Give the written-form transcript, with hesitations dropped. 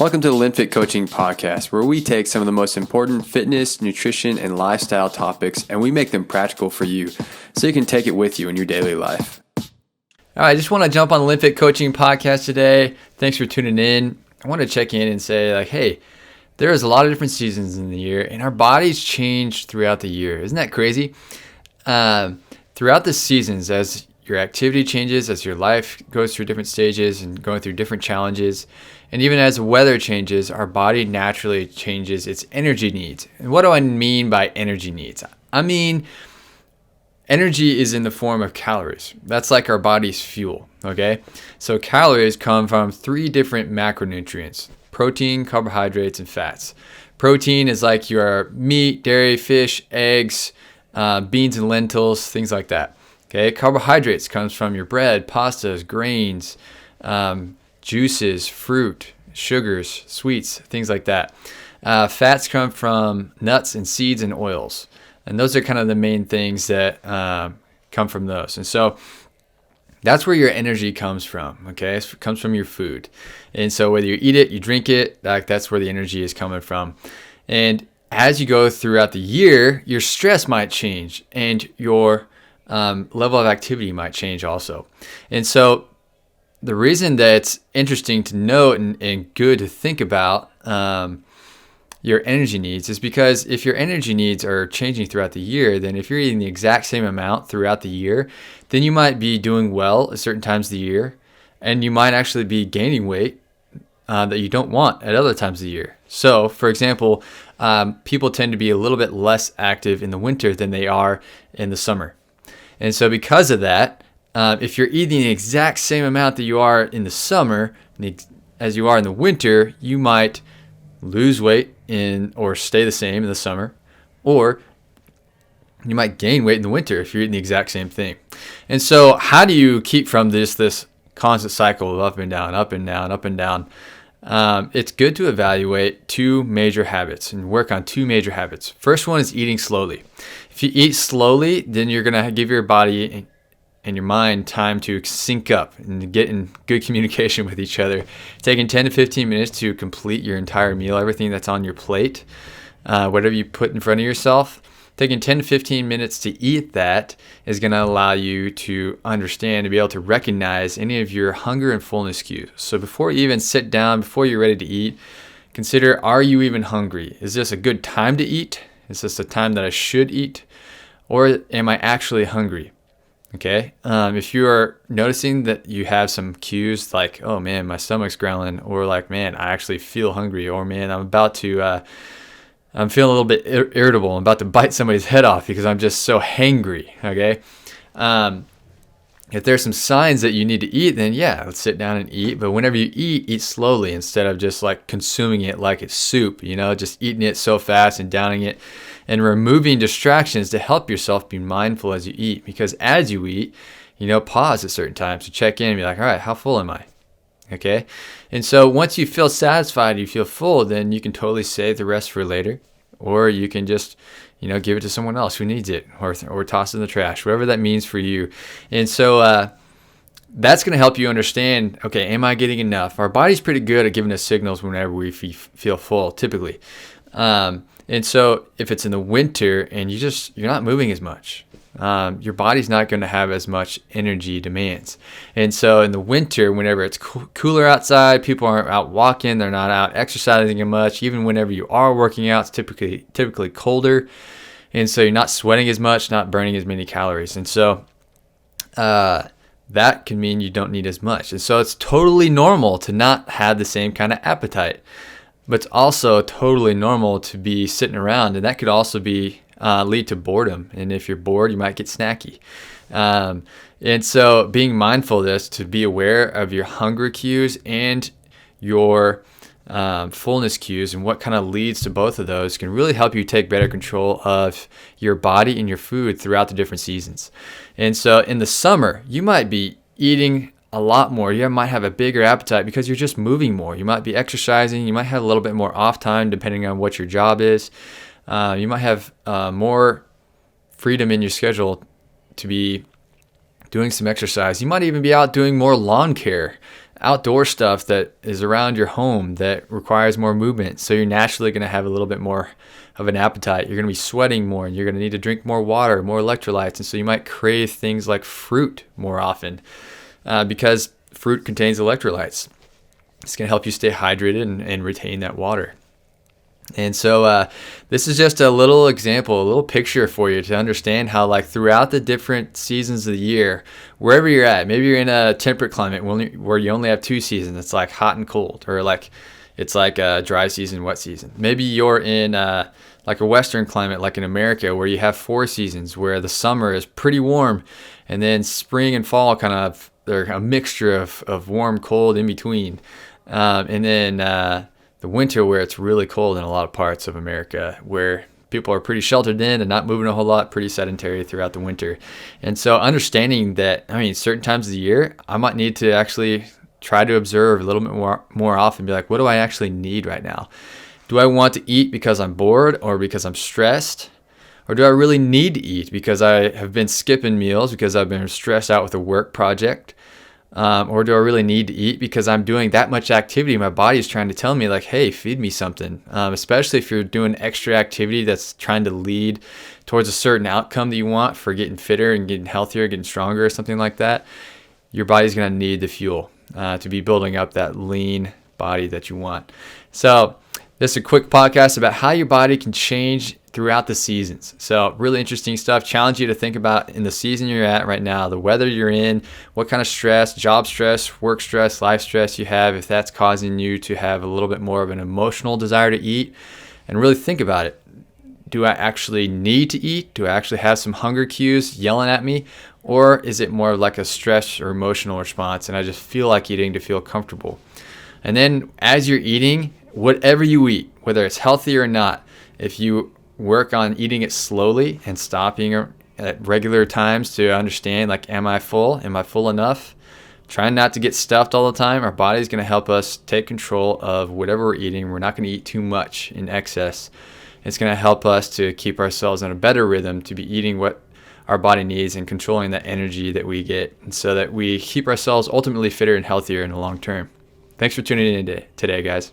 Welcome to the LinnFit Coaching Podcast, where we take some of the most important fitness, nutrition, and lifestyle topics, and we make them practical for you so you can take it with you in your daily life. All right, I just want to jump on the LinnFit Coaching Podcast today. Thanks for tuning in. I want to check in and say, hey, there is a lot of different seasons in the year, and our bodies change throughout the year. Isn't that crazy? Throughout the seasons, as your activity changes, as your life goes through different stages and going through different challenges, and even as weather changes, our body naturally changes its energy needs. And what do I mean by energy needs? I mean, energy is in the form of calories. That's like our body's fuel, okay? So calories come from three different macronutrients: protein, carbohydrates, and fats. Protein is like your meat, dairy, fish, eggs, beans and lentils, things like that. Okay, carbohydrates comes from your bread, pastas, grains, juices, fruit, sugars, sweets, things like that. Fats come from nuts and seeds and oils. And those are kind of the main things that come from those. And so that's where your energy comes from, okay? It comes from your food. And so whether you eat it, you drink it, that's where the energy is coming from. And as you go throughout the year, your stress might change and your level of activity might change also. And so the reason that it's interesting to note and good to think about your energy needs is because if your energy needs are changing throughout the year, then if you're eating the exact same amount throughout the year, then you might be doing well at certain times of the year, and you might actually be gaining weight that you don't want at other times of the year. So, for example, people tend to be a little bit less active in the winter than they are in the summer. And so because of that, if you're eating the exact same amount that you are in the summer as you are in the winter, you might lose weight or stay the same in the summer, or you might gain weight in the winter if you're eating the exact same thing. And so how do you keep from this constant cycle of up and down, up and down, up and down? It's good to evaluate two major habits and work on two major habits. First one is eating slowly. If you eat slowly, then you're going to give your body and your mind time to sync up and get in good communication with each other. Taking 10 to 15 minutes to complete your entire meal, everything that's on your plate, whatever you put in front of yourself, taking 10 to 15 minutes to eat that is going to allow you to understand, to be able to recognize any of your hunger and fullness cues. So before you even sit down, before you're ready to eat, consider, are you even hungry? Is this a good time to eat? Is this a time that I should eat? Or am I actually hungry? Okay. If you are noticing that you have some cues like, oh man, my stomach's growling, or like, man, I actually feel hungry, or man, I'm feeling a little bit irritable. I'm about to bite somebody's head off because I'm just so hangry. Okay. If there's some signs that you need to eat, then yeah, let's sit down and eat. But whenever you eat slowly instead of just like consuming it like it's soup, just eating it so fast and downing it, and removing distractions to help yourself be mindful as you eat. Because as you eat, pause at certain times to check in and be like, all right, how full am I? Okay. And so once you feel satisfied, you feel full, then you can totally save the rest for later, or you can just, give it to someone else who needs it, or toss it in the trash, whatever that means for you. And so that's going to help you understand, okay, am I getting enough? Our body's pretty good at giving us signals whenever we feel full, typically. And so if it's in the winter and you're not moving as much, your body's not going to have as much energy demands. And so in the winter, whenever it's cooler outside, people aren't out walking, they're not out exercising as much. Even whenever you are working out, it's typically colder. And so you're not sweating as much, not burning as many calories. And so that can mean you don't need as much. And so it's totally normal to not have the same kind of appetite. But it's also totally normal to be sitting around, and that could also lead to boredom. And if you're bored, you might get snacky. And so being mindful of this, to be aware of your hunger cues and your fullness cues and what kind of leads to both of those, can really help you take better control of your body and your food throughout the different seasons. And so in the summer, you might be eating a lot more. You might have a bigger appetite because you're just moving more. You might be exercising. You might have a little bit more off time depending on what your job is. You might have more freedom in your schedule to be doing some exercise. You might even be out doing more lawn care outdoor stuff that is around your home that requires more movement. So you're naturally going to have a little bit more of an appetite. You're going to be sweating more, and you're going to need to drink more water, more electrolytes. And so you might crave things like fruit more often because fruit contains electrolytes. It's going to help you stay hydrated and retain that water. And so this is just a little example, a little picture for you to understand how, like, throughout the different seasons of the year, wherever you're at, maybe you're in a temperate climate where you only have 2 seasons. It's like hot and cold, or like it's like a dry season, wet season. Maybe you're in like a Western climate, like in America, where you have 4 seasons, where the summer is pretty warm, and then spring and fall kind of, they're a mixture of warm, cold in between. And then the winter, where it's really cold in a lot of parts of America, where people are pretty sheltered in and not moving a whole lot, pretty sedentary throughout the winter. And so understanding that, certain times of the year, I might need to actually try to observe a little bit more often, be like, what do I actually need right now? Do I want to eat because I'm bored or because I'm stressed? Or do I really need to eat because I have been skipping meals because I've been stressed out with a work project? Or do I really need to eat because I'm doing that much activity? My body is trying to tell me, like, hey, feed me something. Especially if you're doing extra activity that's trying to lead towards a certain outcome that you want for getting fitter and getting healthier, getting stronger, or something like that. Your body's going to need the fuel to be building up that lean body that you want. So this is a quick podcast about how your body can change throughout the seasons. So really interesting stuff. Challenge you to think about, in the season you're at right now, the weather you're in, what kind of stress, job stress, work stress, life stress you have, if that's causing you to have a little bit more of an emotional desire to eat, and really think about it. Do I actually need to eat? Do I actually have some hunger cues yelling at me? Or is it more like a stress or emotional response and I just feel like eating to feel comfortable? And then as you're eating, whatever you eat, whether it's healthy or not, if you work on eating it slowly and stopping at regular times to understand, like, am I full? Am I full enough? Trying not to get stuffed all the time. Our body's going to help us take control of whatever we're eating. We're not going to eat too much in excess. It's going to help us to keep ourselves in a better rhythm, to be eating what our body needs and controlling that energy that we get, and so that we keep ourselves ultimately fitter and healthier in the long term. Thanks for tuning in today, guys.